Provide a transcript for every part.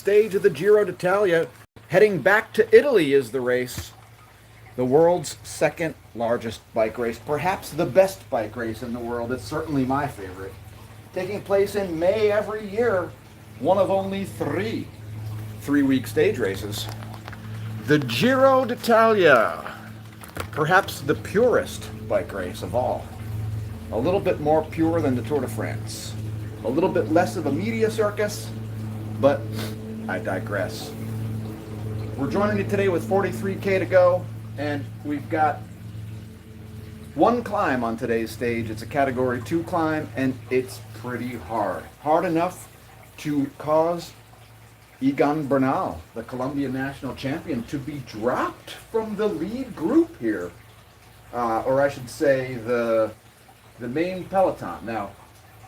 stage of the Giro d'Italia. Heading back to Italy is the race. The world's second largest bike race, perhaps the best bike race in the world. It's certainly my favorite. Taking place in May every year, one of only three-week stage races. The Giro d'Italia, perhaps the purest bike race of all. A little bit more pure than the Tour de France. A little bit less of a media circus, but I digress. We're joining you today with 43K to go, and we've got one climb on today's stage. It's a Category 2 climb, and it's pretty hard. Hard enough to cause Egan Bernal, the Colombian national champion, to be dropped from the lead group here. Or I should say the main peloton. Now,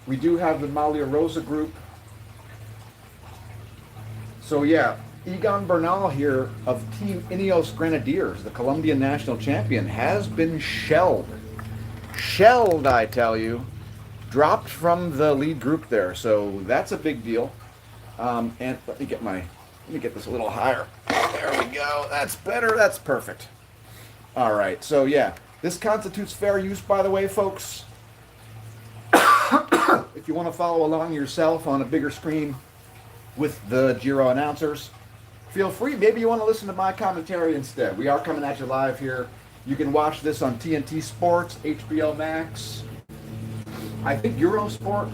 we do have the Maglia Rosa group. So yeah, Egan Bernal here of Team Ineos Grenadiers, the Colombian national champion, has been shelled. Shelled, I tell you. Dropped from the lead group there. So that's a big deal. And let me get this a little higher. There we go. That's better. That's perfect. All right. So yeah, this constitutes fair use, by the way, folks. If you want to follow along yourself on a bigger screen with the Giro announcers, feel free. Maybe you want to listen to my commentary instead. We are coming at you live here. You can watch this on TNT Sports, HBO Max. I think Eurosport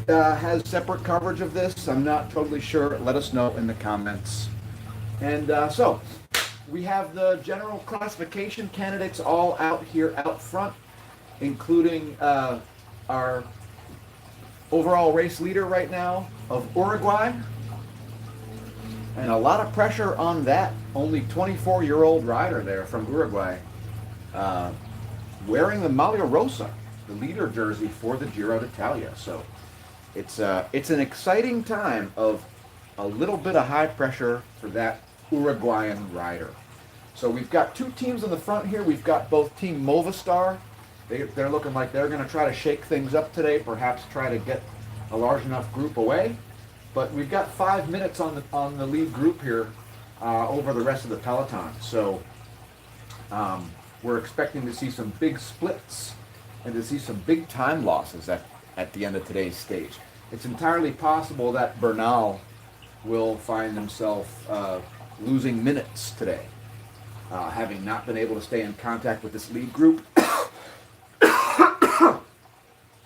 has separate coverage of this. I'm not totally sure. Let us know in the comments. And so we have the general classification candidates all out here out front, including our overall race leader right now of Uruguay. And a lot of pressure on that only 24-year-old rider there from Uruguay, wearing the Maglia Rosa, the leader jersey for the Giro d'Italia. So it's an exciting time of a little bit of high pressure for that Uruguayan rider. So we've got two teams in the front here. We've got both Team Movistar. They're looking like they're going to try to shake things up today, perhaps try to get a large enough group away. But we've got 5 minutes on the lead group here over the rest of the peloton. So we're expecting to see some big splits and to see some big time losses at the end of today's stage. It's entirely possible that Bernal will find himself losing minutes today, having not been able to stay in contact with this lead group.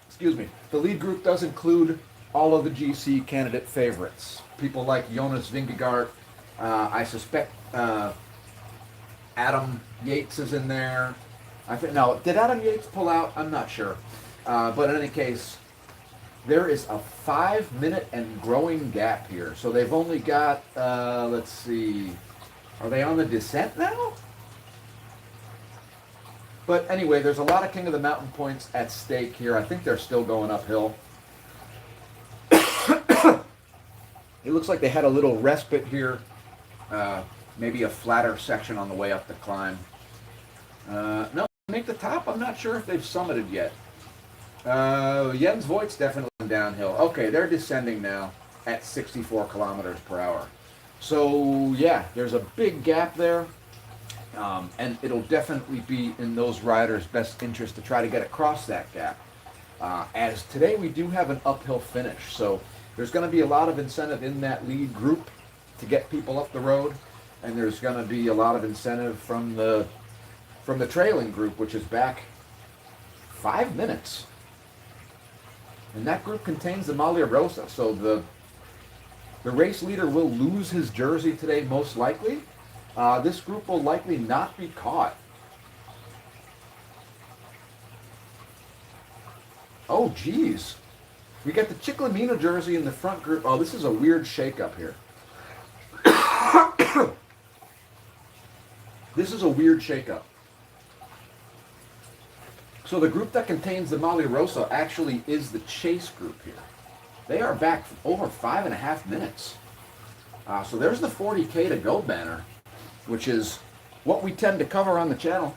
Excuse me. The lead group does include all of the GC candidate favorites. People like Jonas Vingegaard. I suspect Adam Yates is in there. No, did Adam Yates pull out? I'm not sure. But in any case, there is a 5-minute and growing gap here. So they've only got, let's see, are they on the descent now? But anyway, there's a lot of King of the Mountain points at stake here. I think they're still going uphill. It looks like they had a little respite here. Maybe a flatter section on the way up the climb. No, make the top. I'm not sure if they've summited yet. Jens Voigt's definitely downhill. Okay, they're descending now at 64 kilometers per hour. So yeah, there's a big gap there. And it'll definitely be in those riders' best interest to try to get across that gap. As today we do have an uphill finish, so there's going to be a lot of incentive in that lead group to get people up the road, and there's going to be a lot of incentive from the trailing group, which is back 5 minutes. And that group contains the Maglia Rosa, so the race leader will lose his jersey today most likely. This group will likely not be caught. Oh, geez. We got the Ciclamino jersey in the front group. Oh, this is a weird shakeup here. This is a weird shakeup. So the group that contains the Maglia Rosa actually is the chase group here. They are back over 5.5 minutes. So there's the 40K to go banner, which is what we tend to cover on the channel.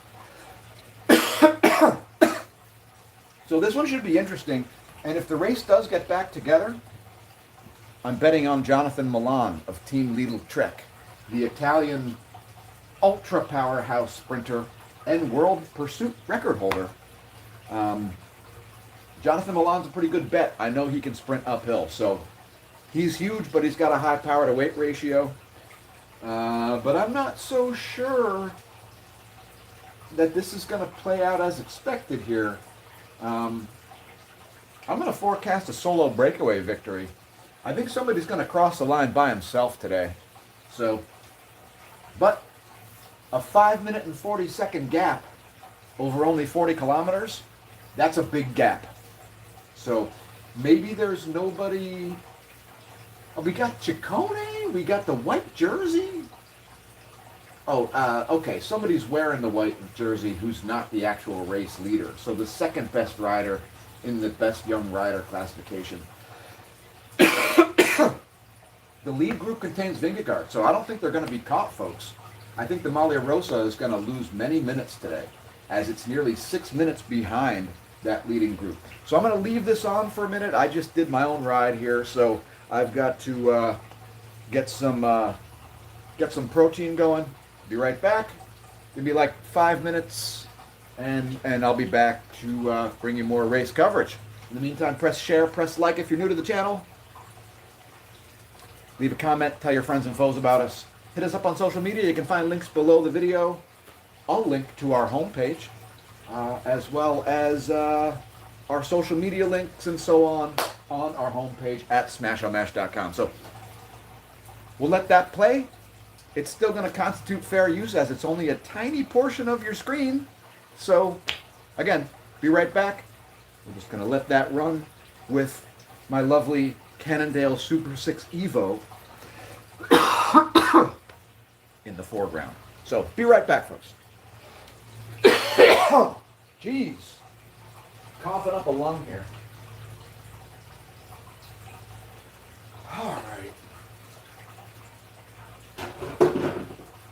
So this one should be interesting. And if the race does get back together, I'm betting on Jonathan Milan of Team Lidl Trek, the Italian ultra powerhouse sprinter and world pursuit record holder. Um, Jonathan Milan's a pretty good bet. I know he can sprint uphill, so he's huge, but he's got a high power to weight ratio. But I'm not so sure that this is going to play out as expected here. I'm going to forecast a solo breakaway victory. I think somebody's going to cross the line by himself today. So, but a 5 minute and 40-second gap over only 40 kilometers, that's a big gap. So maybe there's nobody. Oh, we got Ciccone, we got the white jersey. Oh, okay, somebody's wearing the white jersey who's not the actual race leader. So the second best rider in the best young rider classification. The lead group contains Vingegaard, so I don't think they're going to be caught, folks. I think the Maglia Rosa is going to lose many minutes today, as it's nearly 6 minutes behind that leading group. So I'm going to leave this on for a minute. I just did my own ride here, so I've got to get some protein going. Be right back. It'll be like 5 minutes, and I'll be back to bring you more race coverage. In the meantime, press share, press like if you're new to the channel. Leave a comment, tell your friends and foes about us. Hit us up on social media. You can find links below the video. I'll link to our homepage, as well as our social media links and so on our homepage at smashomash.com. So we'll let that play. It's still going to constitute fair use as it's only a tiny portion of your screen. So again, be right back. We're just going to let that run with my lovely Cannondale Super 6 Evo in the foreground. So be right back, folks. Jeez. Coughing up a lung here. All right.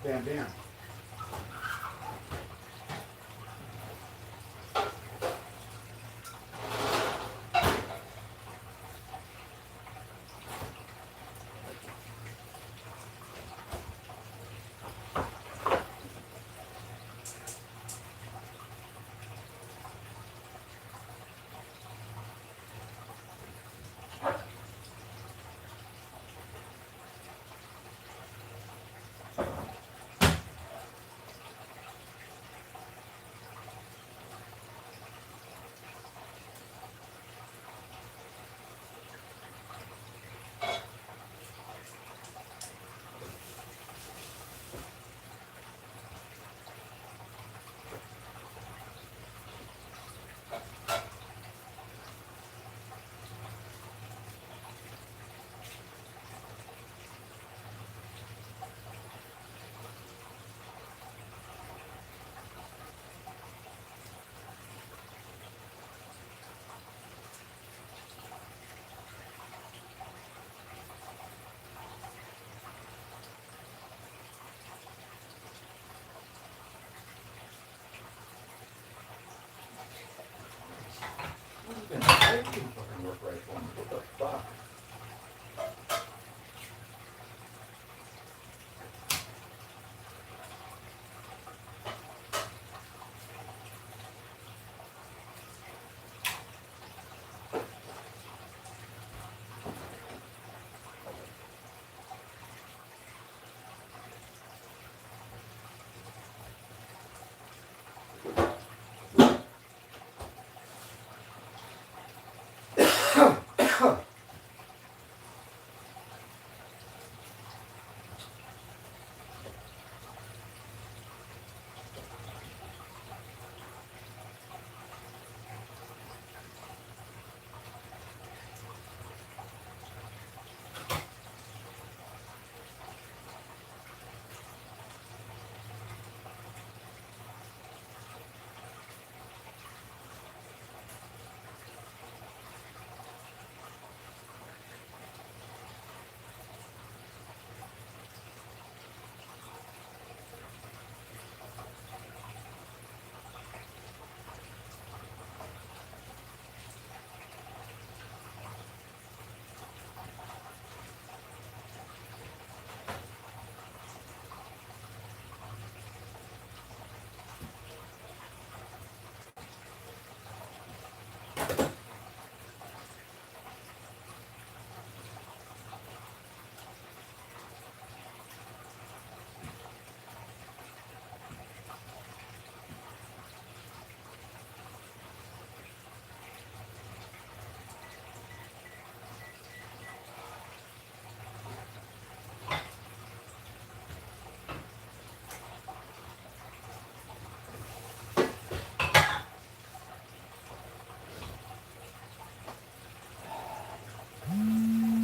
Damn. Fucking work right for me. What the fuck?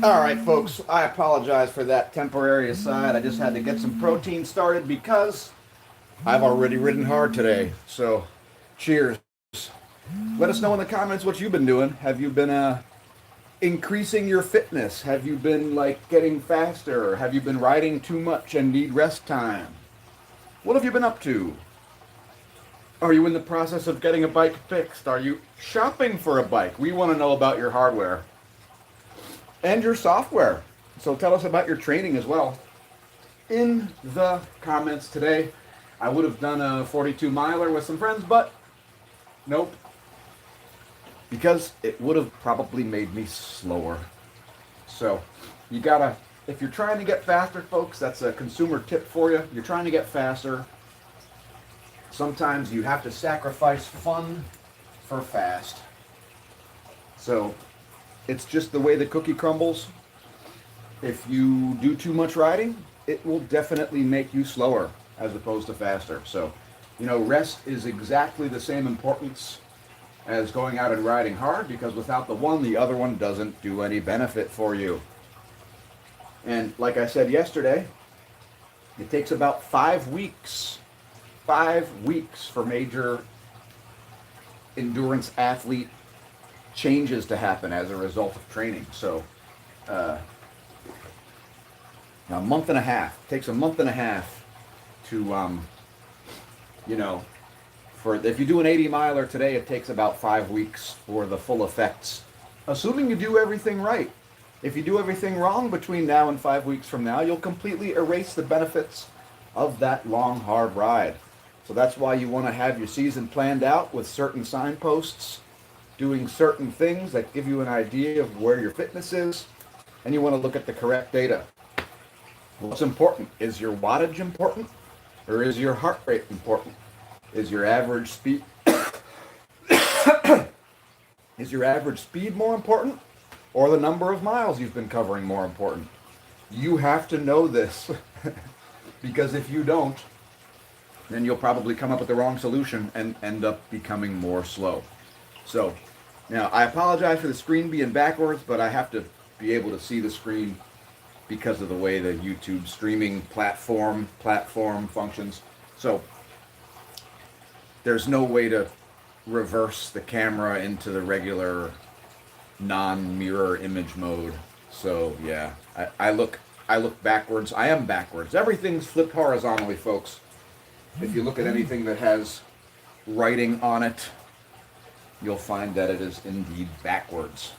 All right, folks, I apologize for that temporary aside. I just had to get some protein started because I've already ridden hard today. So, cheers. Let us know in the comments what you've been doing. Have you been increasing your fitness? Have you been like getting faster? Have you been riding too much and need rest time? What have you been up to? Are you in the process of getting a bike fixed? Are you shopping for a bike? We want to know about your hardware and your software. So tell us about your training as well in the comments today. I would have done a 42 miler with some friends, but nope. Because it would have probably made me slower. So you gotta, if you're trying to get faster, folks, that's a consumer tip for you. You're trying to get faster. Sometimes you have to sacrifice fun for fast. So it's just the way the cookie crumbles. If you do too much riding, it will definitely make you slower as opposed to faster. So, rest is exactly the same importance as going out and riding hard, because without the one, the other one doesn't do any benefit for you. And like I said yesterday, it takes about 5 weeks for major endurance athlete changes to happen as a result of training. So a month and a half. It takes a month and a half to if you do an 80 miler today, it takes about 5 weeks for the full effects, assuming you do everything right. If you do everything wrong between now and 5 weeks from now, you'll completely erase the benefits of that long, hard ride. So that's why you want to have your season planned out with certain signposts, doing certain things that give you an idea of where your fitness is, and you want to look at the correct data. What's important? Is your wattage important, or is your heart rate important? Is your average speed is your average speed more important, or the number of miles you've been covering more important? You have to know this because if you don't, then you'll probably come up with the wrong solution and end up becoming more slow. So now I apologize for the screen being backwards, but I have to be able to see the screen because of the way the YouTube streaming platform functions. So there's no way to reverse the camera into the regular non-mirror image mode. So yeah, I look backwards. I am backwards. Everything's flipped horizontally, folks. If you look at anything that has writing on it, you'll find that it is indeed backwards.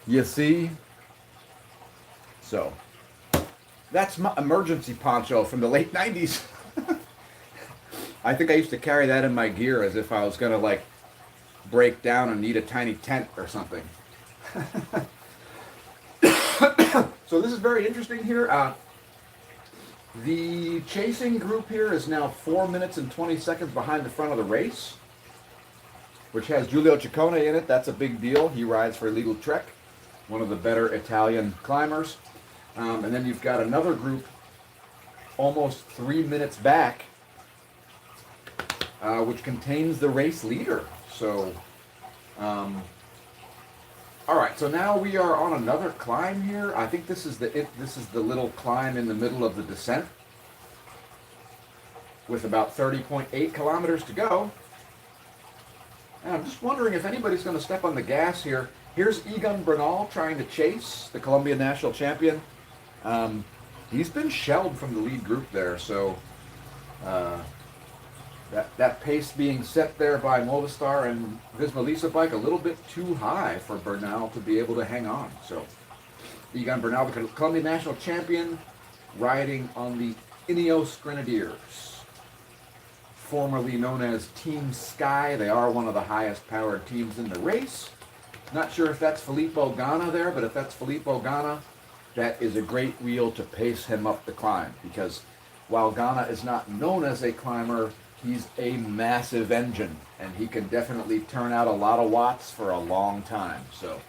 You see? So, that's my emergency poncho from the late 90s. I think I used to carry that in my gear as if I was going to break down and need a tiny tent or something. So this is very interesting here. The chasing group here is now 4 minutes and 20 seconds behind the front of the race, which has Giulio Ciccone in it. That's a big deal. He rides for Legal Trek, one of the better Italian climbers. And then you've got another group almost 3 minutes back, which contains the race leader. So, all right. So now we are on another climb here. I think this is the little climb in the middle of the descent, with about 30.8 kilometers to go. And I'm just wondering if anybody's going to step on the gas here. Here's Egan Bernal trying to chase the Colombian national champion. He's been shelled from the lead group there, so that pace being set there by Movistar and Visma Lease bike a little bit too high for Bernal to be able to hang on. So Egan Bernal, the Colombian national champion, riding on the Ineos Grenadiers, formerly known as Team Sky. They are one of the highest powered teams in the race. Not sure if that's Filippo Ganna there, but if that's Filippo Ganna, that is a great wheel to pace him up the climb, because while Ganna is not known as a climber, he's a massive engine, and he can definitely turn out a lot of watts for a long time. So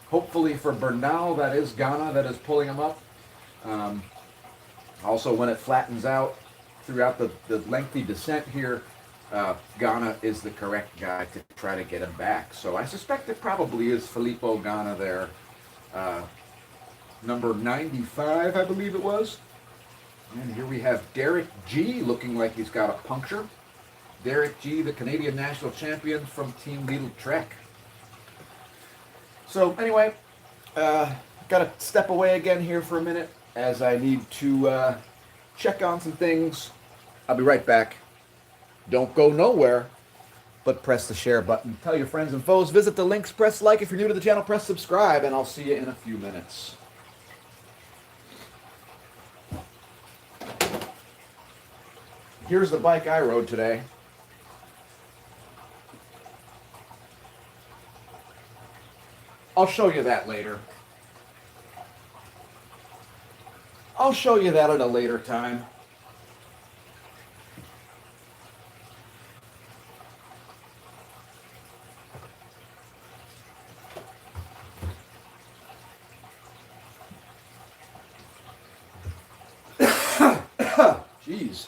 hopefully for Bernal, that is Ganna that is pulling him up. Also, when it flattens out throughout the lengthy descent here, Ghana is the correct guy to try to get him back. So I suspect it probably is Filippo Ghana there. Number 95, I believe it was. And here we have Derek G looking like he's got a puncture. Derek G, the Canadian national champion from Team Lidl Trek. So anyway, got to step away again here for a minute as I need to check on some things. I'll be right back. Don't go nowhere, but press the share button. Tell your friends and foes. Visit the links. Press like if you're new to the channel. Press subscribe, and I'll see you in a few minutes. Here's the bike I rode today. I'll show you that later. I'll show you that at a later time. Jeez.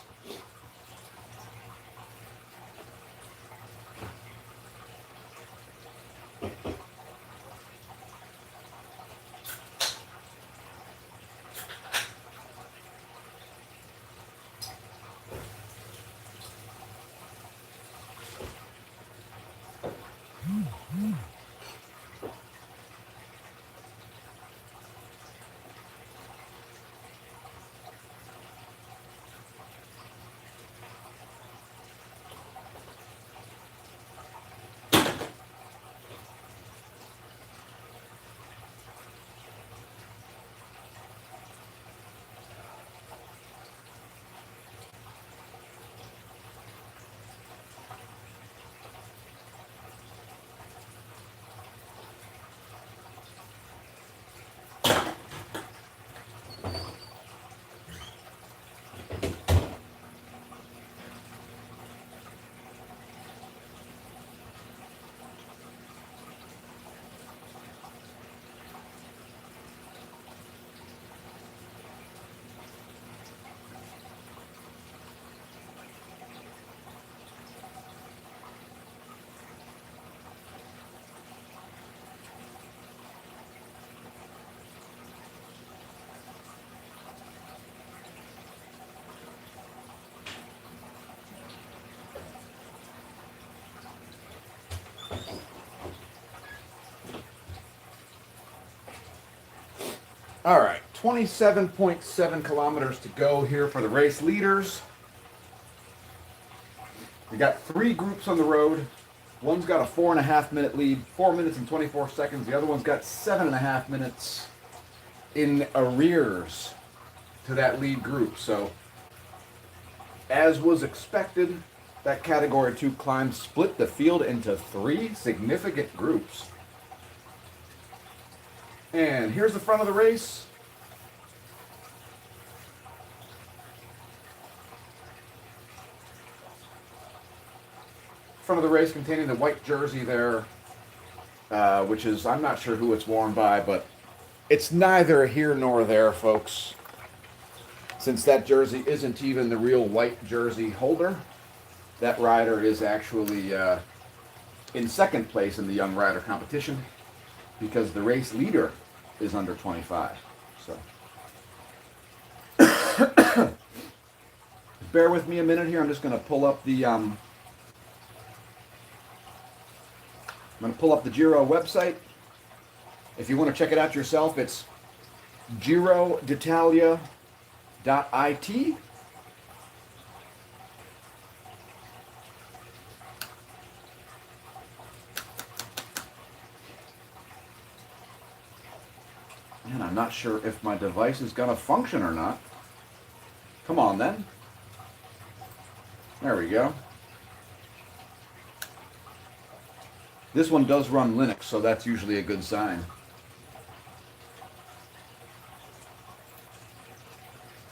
All right, 27.7 kilometers to go here for the race leaders. We got 3 groups on the road. One's got a 4.5 minute lead, 4 minutes and 24 seconds. The other one's got 7.5 minutes in arrears to that lead group. So, as was expected, that Category 2 climb split the field into 3 significant groups. And here's the front of the race. Front of the race containing the white jersey there, which is, I'm not sure who it's worn by, but it's neither here nor there, folks. Since that jersey isn't even the real white jersey holder, that rider is actually in second place in the young rider competition, because the race leader is under 25. So bear with me a minute here. I'm just going to pull up the Giro website. If you want to check it out yourself, it's giroditalia.it. And I'm not sure if my device is going to function or not. Come on then. There we go. This one does run Linux, so that's usually a good sign.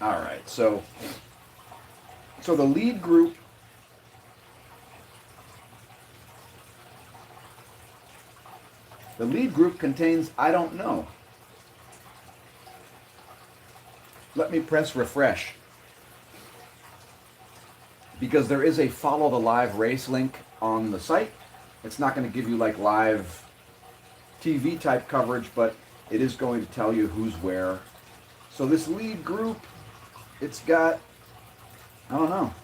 All right, so the lead group contains I don't know. Let me press refresh. because there is a follow the live race link on the site. It's not going to give you like live TV type coverage, but it is going to tell you who's where. So this lead group, it's got, I don't know.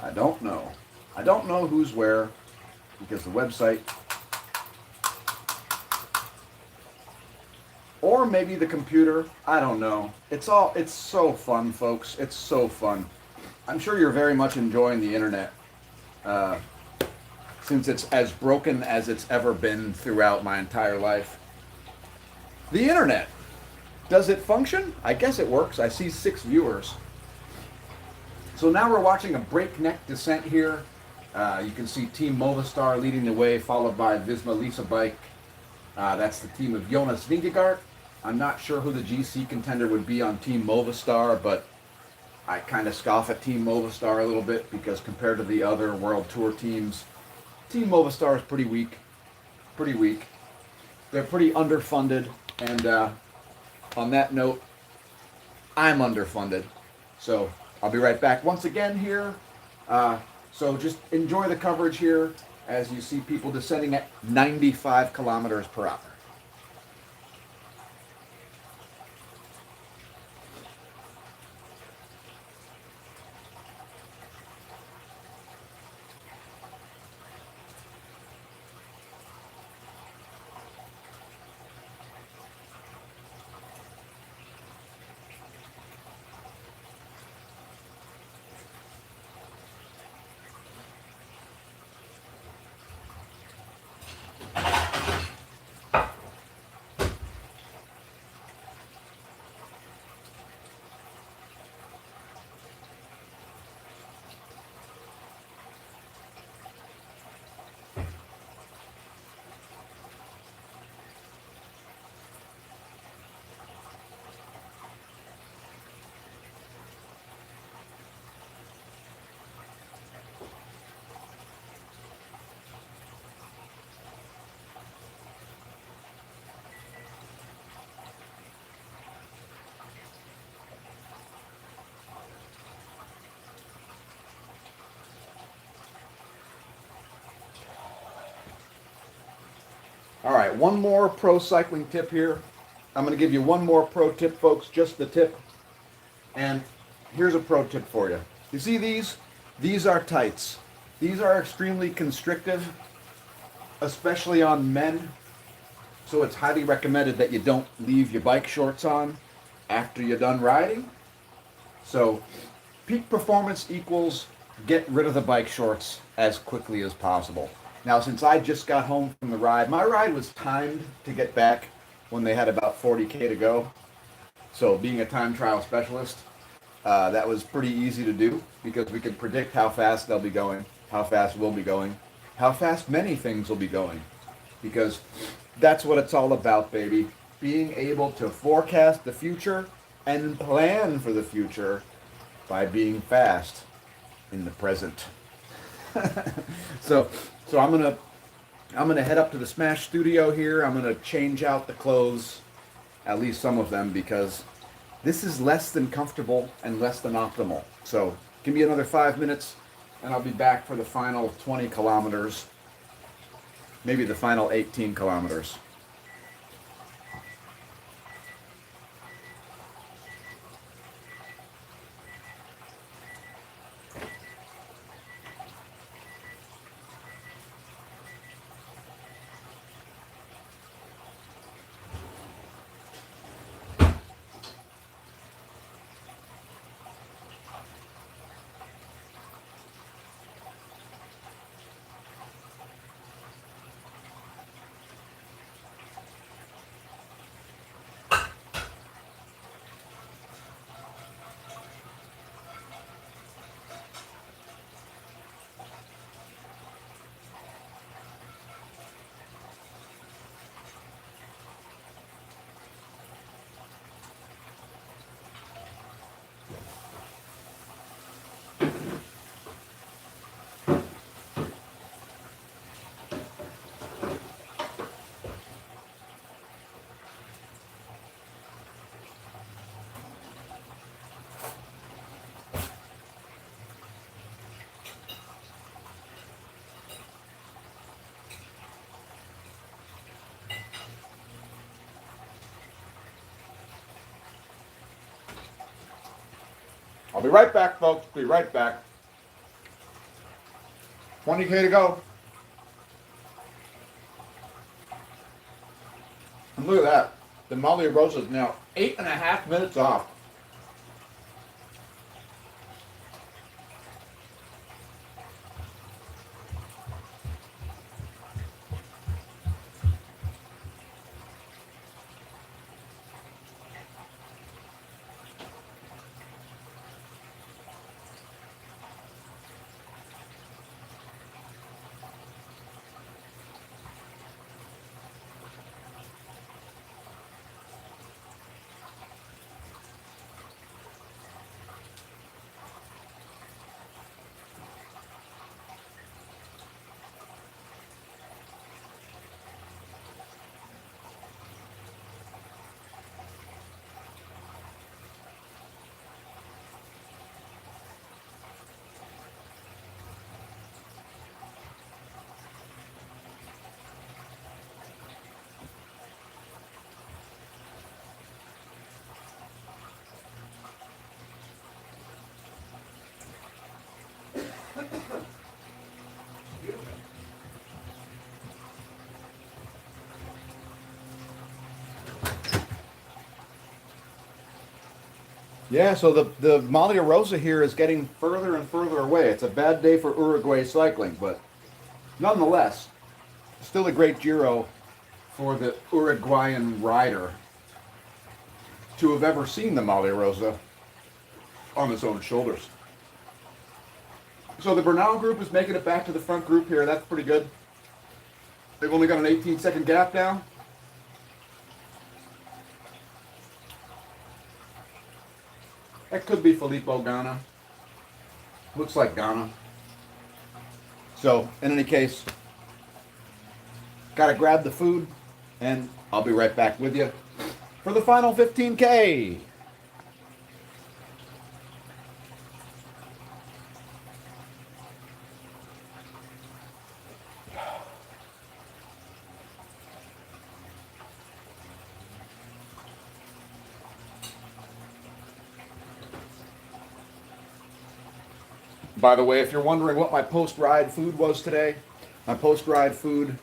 I don't know. I don't know who's where because the website, or maybe the computer, I don't know. It's so fun, folks. It's so fun. I'm sure you're very much enjoying the internet, since it's as broken as it's ever been throughout my entire life. The internet, does it function? I guess it works. I see 6 viewers. So now we're watching a breakneck descent here. You can see Team Movistar leading the way, followed by Visma Lisa Bike. That's the team of Jonas Vingegaard. I'm not sure who the GC contender would be on Team Movistar, but I kind of scoff at Team Movistar a little bit because compared to the other World Tour teams, Team Movistar is pretty weak. Pretty weak. They're pretty underfunded, and on that note, I'm underfunded. So I'll be right back once again here. So just enjoy the coverage here as you see people descending at 95 kilometers per hour. All right, one more pro cycling tip here. I'm going to give you one more pro tip, folks, just the tip. And here's a pro tip for you. You see these? These are tights. These are extremely constrictive, especially on men. So it's highly recommended that you don't leave your bike shorts on after you're done riding. So peak performance equals get rid of the bike shorts as quickly as possible. Now, since I just got home from the ride, my ride was timed to get back when they had about 40K to go. So being a time trial specialist, that was pretty easy to do because we can predict how fast they'll be going, how fast we'll be going, how fast many things will be going. Because that's what it's all about, baby. Being able to forecast the future and plan for the future by being fast in the present. So I'm gonna head up to the Smash studio here. I'm gonna change out the clothes, at least some of them, because this is less than comfortable and less than optimal. So give me another 5 minutes, and I'll be back for the final 20 kilometers, maybe the final 18 kilometers. I'll be right back, folks. Be right back. 20K to go. And look at that. The Molly Rosa is now 8.5 minutes off. Yeah, so the Maglia Rosa here is getting further and further away. It's a bad day for Uruguay cycling, but nonetheless, still a great Giro for the Uruguayan rider to have ever seen the Maglia Rosa on his own shoulders. So the Bernal group is making it back to the front group here. That's pretty good. They've only got an 18-second gap now. That could be Filippo Ganna. Looks like Ganna. So, in any case, gotta grab the food, and I'll be right back with you for the final 15K. By the way, if you're wondering what my post-ride food was today, my post-ride food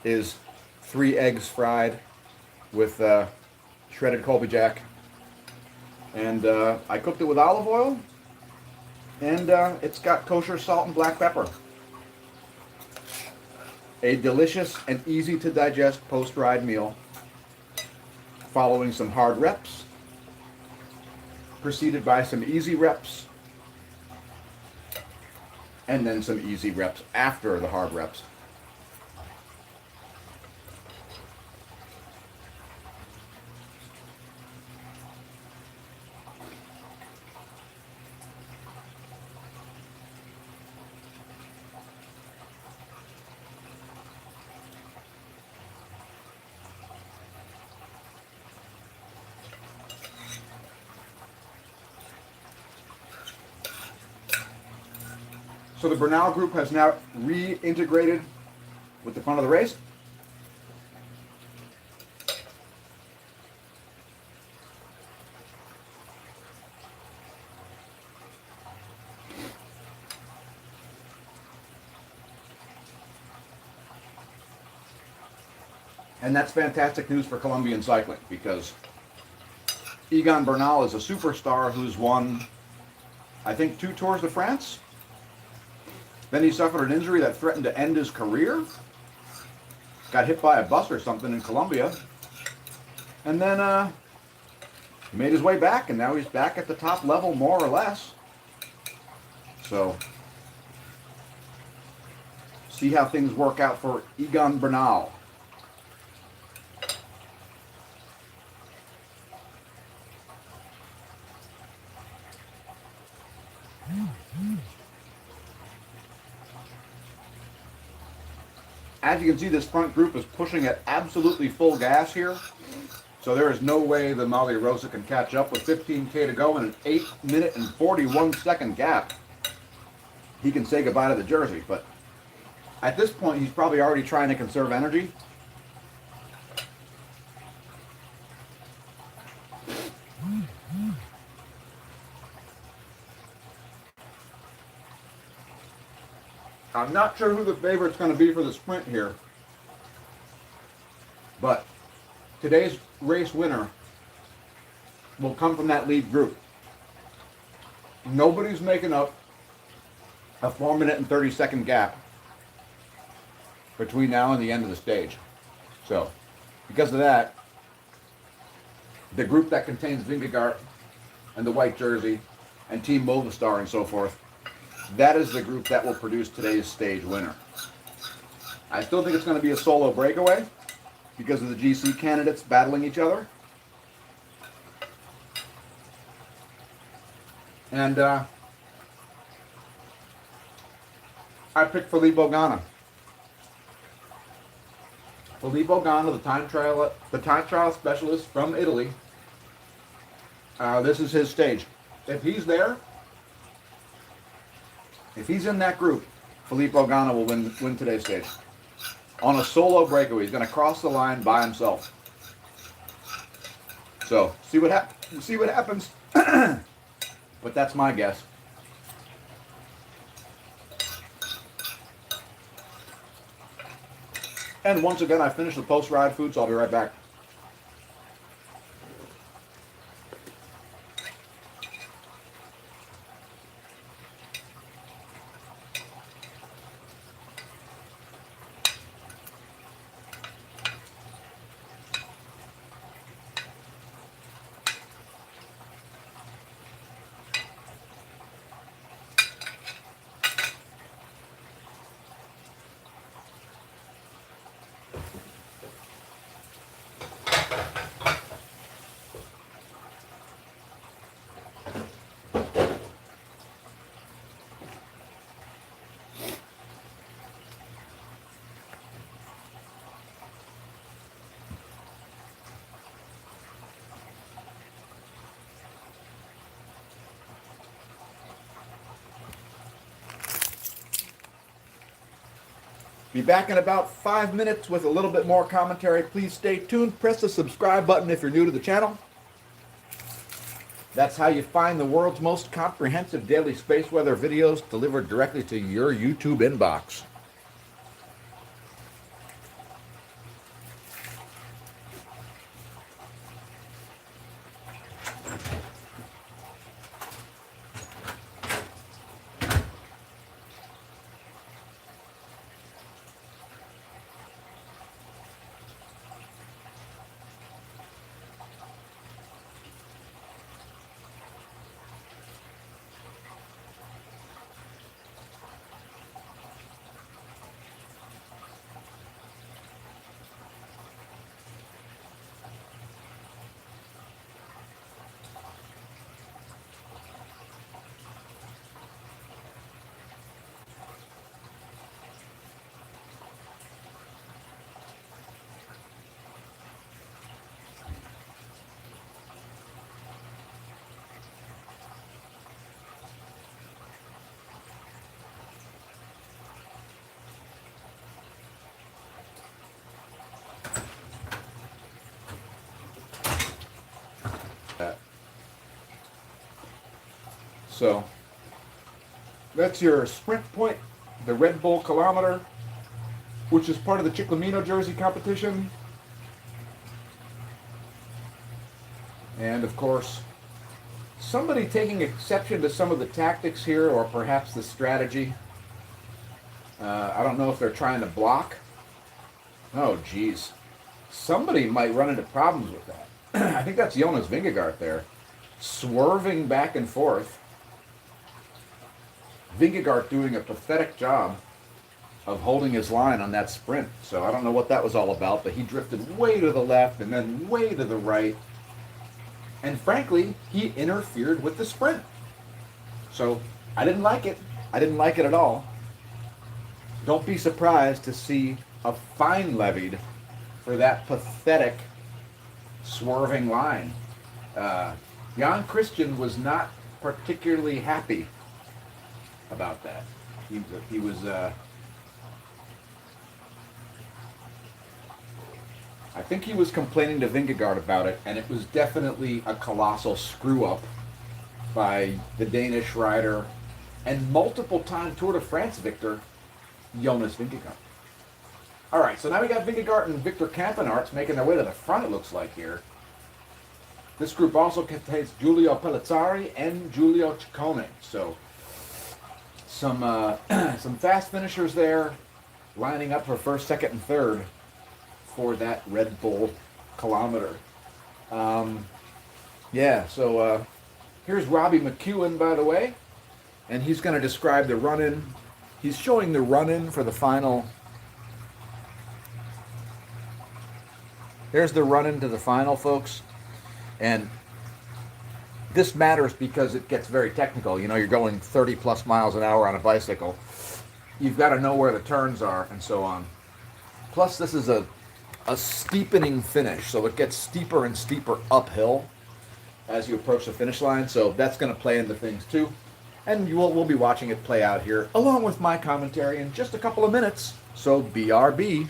is 3 eggs fried with shredded Colby Jack. And I cooked it with olive oil, and it's got kosher salt and black pepper. A delicious and easy to digest post-ride meal following some hard reps, preceded by some easy reps, and then some easy reps after the hard reps. So the Bernal group has now reintegrated with the front of the race. And that's fantastic news for Colombian cycling, because Egan Bernal is a superstar who's won, I think, 2 Tours de France. Then he suffered an injury that threatened to end his career. Got hit by a bus or something in Colombia. And then made his way back, and now he's back at the top level, more or less. So, see how things work out for Egan Bernal. As you can see, this front group is pushing at absolutely full gas here. So there is no way the Maglia Rosa can catch up with 15K to go in an 8-minute and 41-second gap. He can say goodbye to the jersey, but at this point, he's probably already trying to conserve energy. I'm not sure who the favorite's going to be for the sprint here, but today's race winner will come from that lead group. Nobody's making up a 4-minute and 30-second gap between now and the end of the stage. So, because of that, the group that contains Vingegaard and the white jersey and Team Movistar and so forth, that is the group that will produce today's stage winner. I still think it's going to be a solo breakaway because of the GC candidates battling each other. And I picked Filippo Ganna. Filippo Ganna, the time trial specialist from Italy. This is his stage. If he's there, if he's in that group, Filippo Ganna will win today's stage. On a solo breakaway, he's going to cross the line by himself. So, see what happens. But that's my guess. And once again, I finished the post-ride food, so I'll be right back. Be back in about 5 minutes with a little bit more commentary. Please stay tuned. Press the subscribe button if you're new to the channel. That's how you find the world's most comprehensive daily space weather videos delivered directly to your YouTube inbox. So that's your sprint point, the Red Bull kilometer, which is part of the Ciclamino jersey competition. And of course, somebody taking exception to some of the tactics here, or perhaps the strategy. I don't know if they're trying to block. Oh, geez. Somebody might run into problems with that. I think that's Jonas Vingegaard there, swerving back and forth. Vingegaard doing a pathetic job of holding his line on that sprint. So I don't know what that was all about, but he drifted way to the left and then way to the right. And frankly, he interfered with the sprint. So I didn't like it. I didn't like it at all. Don't be surprised to see a fine levied for that pathetic swerving line. Jan Christian was not particularly happy about that. He was I think he was complaining to Vingegaard about it, and it was definitely a colossal screw-up by the Danish rider and multiple-time Tour de France victor, Jonas Vingegaard. All right, so now we got Vingegaard and Victor Campenaerts making their way to the front, it looks like here. This group also contains Giulio Pellizzari and Giulio Ciccone. So some some fast finishers there, lining up for first, second, and third for that Red Bull kilometer. Yeah, so here's Robbie McEwen, by the way, and he's going to describe the run-in. He's showing the run-in for the final. There's the run-in to the final, folks. And this matters because it gets very technical. You know, you're going 30 plus miles an hour on a bicycle. You've got to know where the turns are and so on. Plus, this is a steepening finish, so it gets steeper and steeper uphill as you approach the finish line. So that's going to play into things too. And we'll be watching it play out here, along with my commentary in just a couple of minutes. So BRB.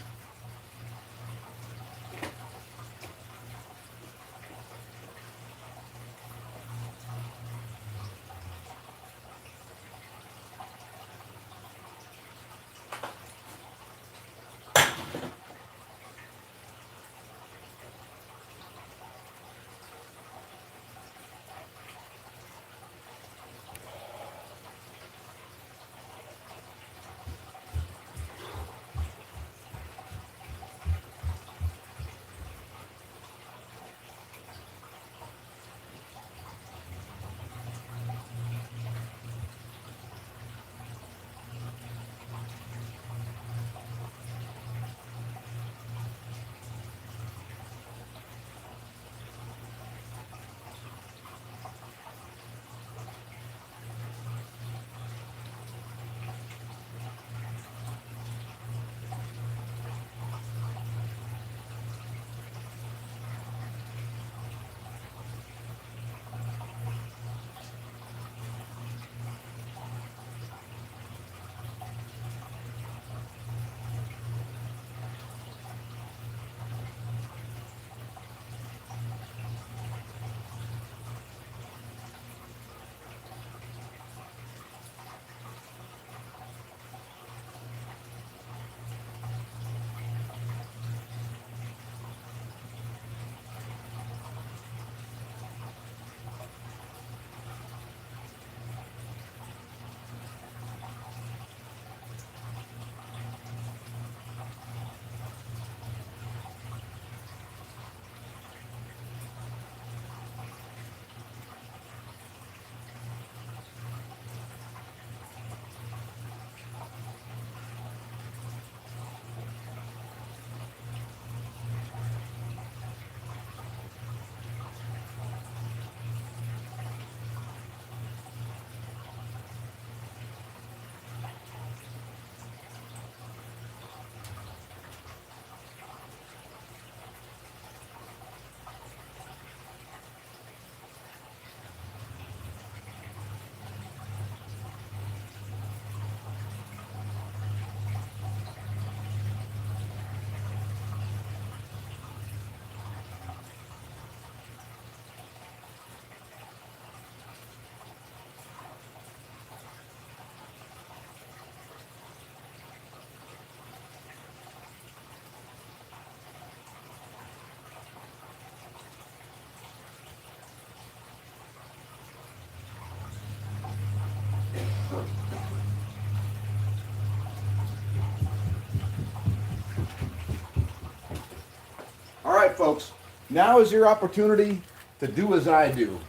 All right, folks, now is your opportunity to do as I do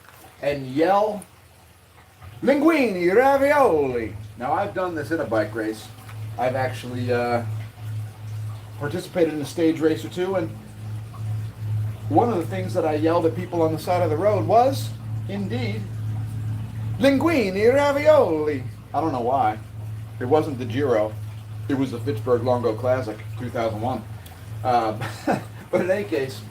and yell, linguini, ravioli. Now, I've done this in a bike race. I've actually participated in a stage race or two, and one of the things that I yelled at people on the side of the road was, indeed, linguini, ravioli. I don't know why. It wasn't the Giro. It was the Fitchburg Longo Classic, 2001. But in any case,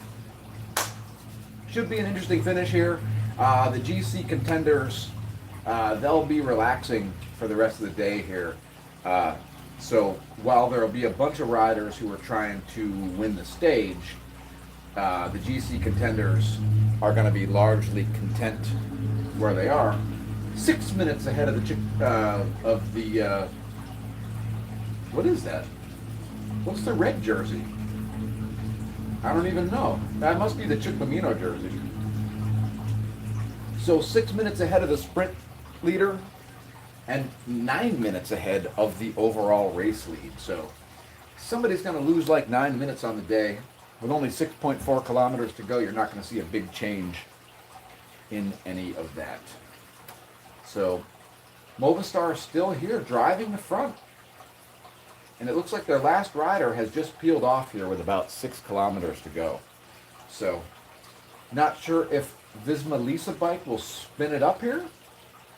should be an interesting finish here. The GC contenders, they'll be relaxing for the rest of the day here. So while there will be a bunch of riders who are trying to win the stage, the GC contenders are going to be largely content where they are. 6 minutes ahead of the What is that? What's the red jersey? I don't even know. That must be the Chiclamino jersey. So 6 minutes ahead of the sprint leader and 9 minutes ahead of the overall race lead. So somebody's going to lose like 9 minutes on the day. With only 6.4 kilometers to go, you're not going to see a big change in any of that. So Movistar is still here driving the front. And it looks like their last rider has just peeled off here with about 6 kilometers to go. So not sure if Visma Lisa Bike will spin it up here.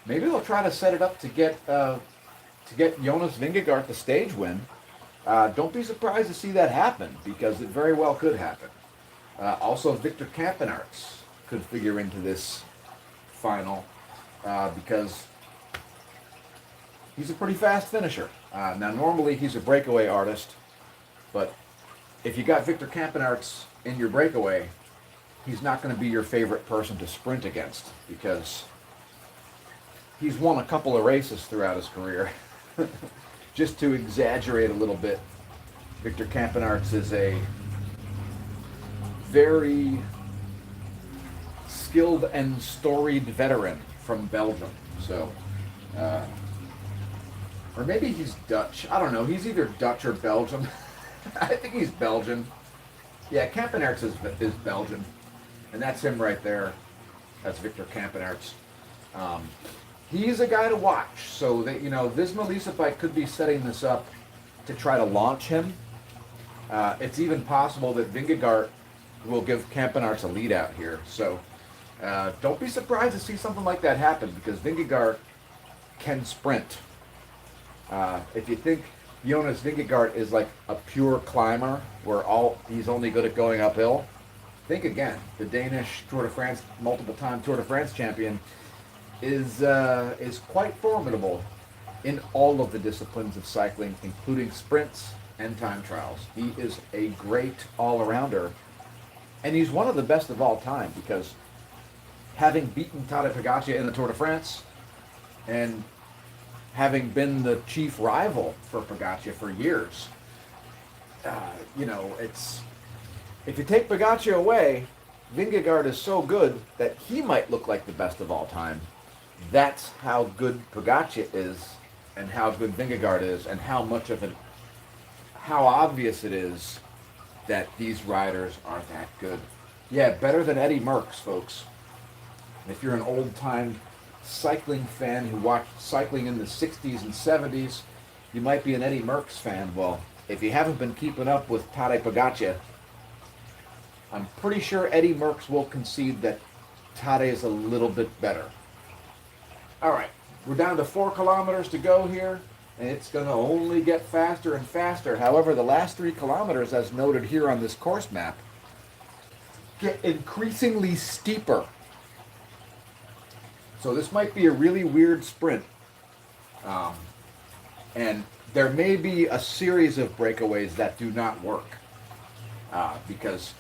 Maybe they'll try to set it up to get Jonas Vingegaard the stage win. Don't be surprised to see that happen, because it very well could happen. Also, Victor Campenaerts could figure into this final because he's a pretty fast finisher. Now, normally he's a breakaway artist, but if you got Victor Campenaerts in your breakaway, he's not going to be your favorite person to sprint against, because he's won a couple of races throughout his career. Just to exaggerate a little bit, Victor Campenaerts is a very skilled and storied veteran from Belgium. So, or maybe he's Dutch. I don't know. He's either Dutch or Belgian. I think he's Belgian. Yeah, Campenaerts is Belgian. And that's him right there. That's Victor Campenaerts. He's a guy to watch. So that, Visma Lisa Bike could be setting this up to try to launch him. It's even possible that Vingegaard will give Campenaerts a lead out here. So don't be surprised to see something like that happen, because Vingegaard can sprint. If you think Jonas Vingegaard is like a pure climber where he's only good at going uphill, think again. The Danish Tour de France, multiple-time Tour de France champion, is quite formidable in all of the disciplines of cycling, including sprints and time trials. He is a great all-arounder, and he's one of the best of all time, because having beaten Tadej Pogačar in the Tour de France and having been the chief rival for Pogačar for years, it's, if you take Pogačar away, Vingegaard is so good that he might look like the best of all time. That's how good Pogačar is, and how good Vingegaard is, and how obvious it is that these riders are that good. Yeah, better than Eddie Merckx, folks. If you're an old-time cycling fan who watched cycling in the 60s and 70s, you might be an Eddie Merckx fan. Well, if you haven't been keeping up with Tadej Pogačar, I'm pretty sure Eddie Merckx will concede that Tadej is a little bit better. All right, we're down to 4 kilometers to go here, and it's going to only get faster and faster. However, the last 3 kilometers, as noted here on this course map, get increasingly steeper. So this might be a really weird sprint. And there may be a series of breakaways that do not work, because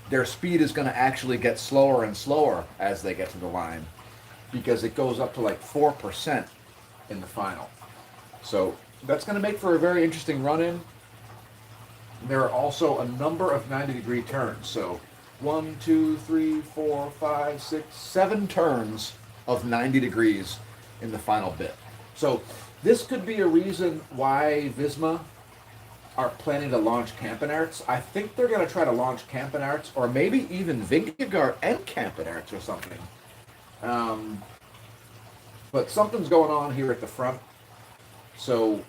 their speed is going to actually get slower and slower as they get to the line, because it goes up to like 4% in the final. So that's going to make for a very interesting run-in. There are also a number of 90-degree turns. So 1, 2, 3, 4, 5, 6, 7 turns of 90 degrees in the final bit. So this could be a reason why Visma are planning to launch Campenaerts. I think they're going to try to launch Campenaerts, or maybe even Vingegaard and Campenaerts or something. But something's going on here at the front. So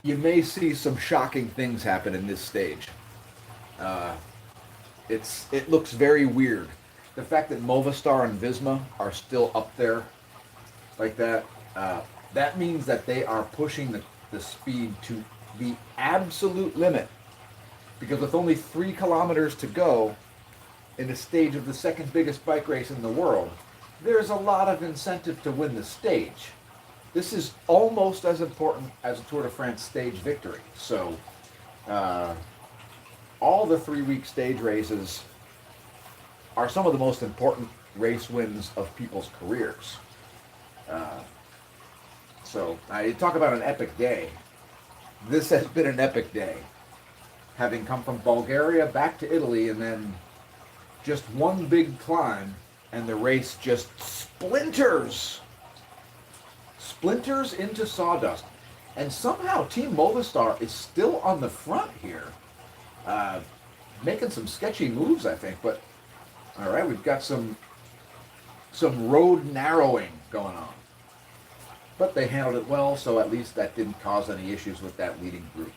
you may see some shocking things happen in this stage. It looks very weird. The fact that Movistar and Visma are still up there like that, that means that they are pushing the speed to the absolute limit. Because with only 3 kilometers to go in the stage of the second biggest bike race in the world, there's a lot of incentive to win the stage. This is almost as important as a Tour de France stage victory. So all the 3-week stage races are some of the most important race wins of people's careers. So, you talk about an epic day. This has been an epic day. Having come from Bulgaria back to Italy and then just one big climb and the race just splinters. Splinters into sawdust. And somehow Team Movistar is still on the front here. Making some sketchy moves, I think. But, all right, we've got some road narrowing going on. But they handled it well, so at least that didn't cause any issues with that leading group.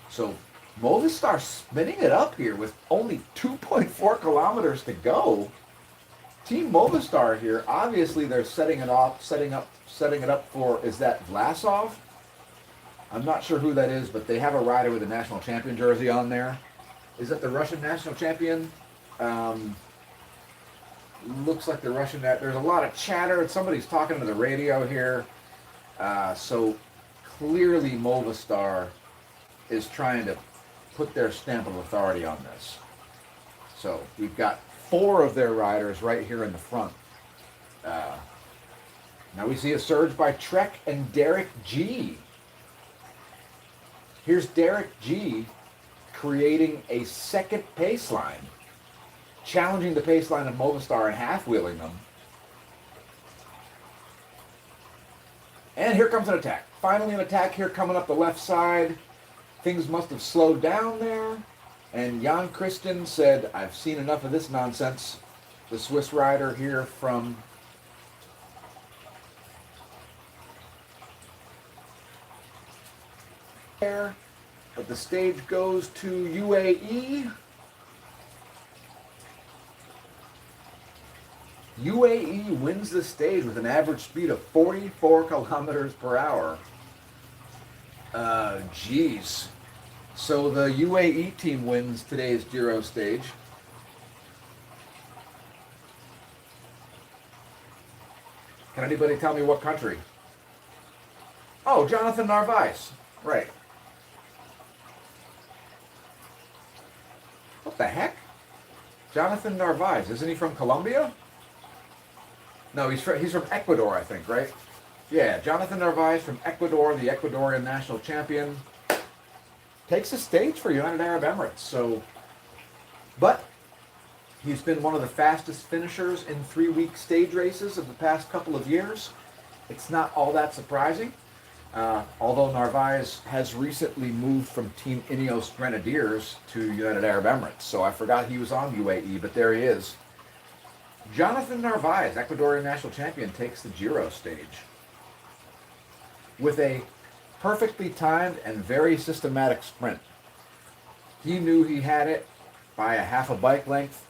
So Movistar spinning it up here with only 2.4 kilometers to go. Team Movistar here, obviously they're setting it up for, is that Vlasov? I'm not sure who that is, but they have a rider with a national champion jersey on there. Is that the Russian national champion? Looks like the Russian. There's a lot of chatter. Somebody's talking to the radio here. So clearly Movistar is trying to put their stamp of authority on this. So we've got 4 of their riders right here in the front. Now we see a surge by Trek and Derek G. Here's Derek G creating a second pace line, challenging the pace line of Movistar and half-wheeling them. And here comes an attack. Finally an attack here coming up the left side. Things must have slowed down there. And Jan Christian said, I've seen enough of this nonsense. The Swiss rider here from there. But the stage goes to UAE. UAE wins the stage with an average speed of 44 kilometers per hour. Geez. So the UAE team wins today's Giro stage. Can anybody tell me what country? Oh, Jonathan Narvaez. Right. What the heck? Jonathan Narvaez. Isn't he from Colombia? No, he's from Ecuador, I think, right? Yeah, Jonathan Narvaez from Ecuador, the Ecuadorian national champion, takes the stage for United Arab Emirates. So, but he's been one of the fastest finishers in 3-week stage races of the past couple of years. It's not all that surprising, although Narvaez has recently moved from Team Ineos Grenadiers to United Arab Emirates. So I forgot he was on UAE, but there he is. Jonathan Narvaez, Ecuadorian national champion, takes the Giro stage with a perfectly timed and very systematic sprint. He knew he had it by a half a bike length,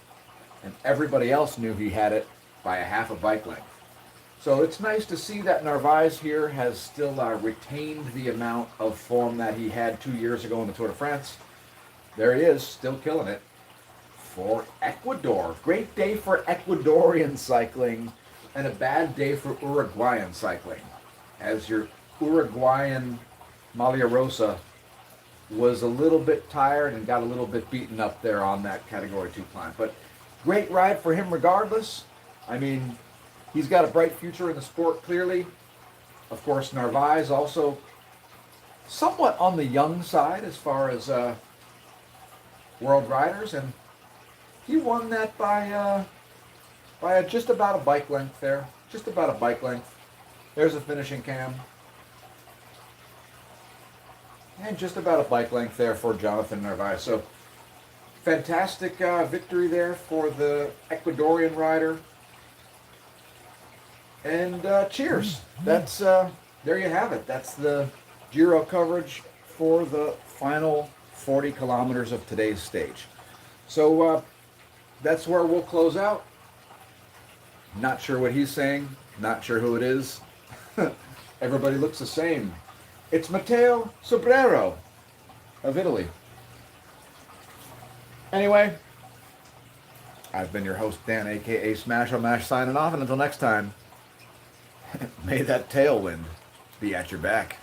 and everybody else knew he had it by a half a bike length. So it's nice to see that Narvaez here has still retained the amount of form that he had 2 years ago in the Tour de France. There he is, still killing it. For Ecuador. Great day for Ecuadorian cycling and a bad day for Uruguayan cycling, as your Uruguayan Malia Rosa was a little bit tired and got a little bit beaten up there on that Category 2 climb. But great ride for him regardless. I mean, he's got a bright future in the sport, clearly. Of course, Narvaez also somewhat on the young side as far as world riders, and he won that by just about a bike length there. Just about a bike length. There's a finishing cam. And just about a bike length there for Jonathan Narvaez. So, fantastic victory there for the Ecuadorian rider. And cheers. That's there you have it. That's the Giro coverage for the final 40 kilometers of today's stage. So that's where we'll close out. Not sure what he's saying. Not sure who it is. Everybody looks the same. It's Matteo Sobrero of Italy. Anyway, I've been your host, Dan, a.k.a. Smash-O-Mash, signing off. And until next time, may that tailwind be at your back.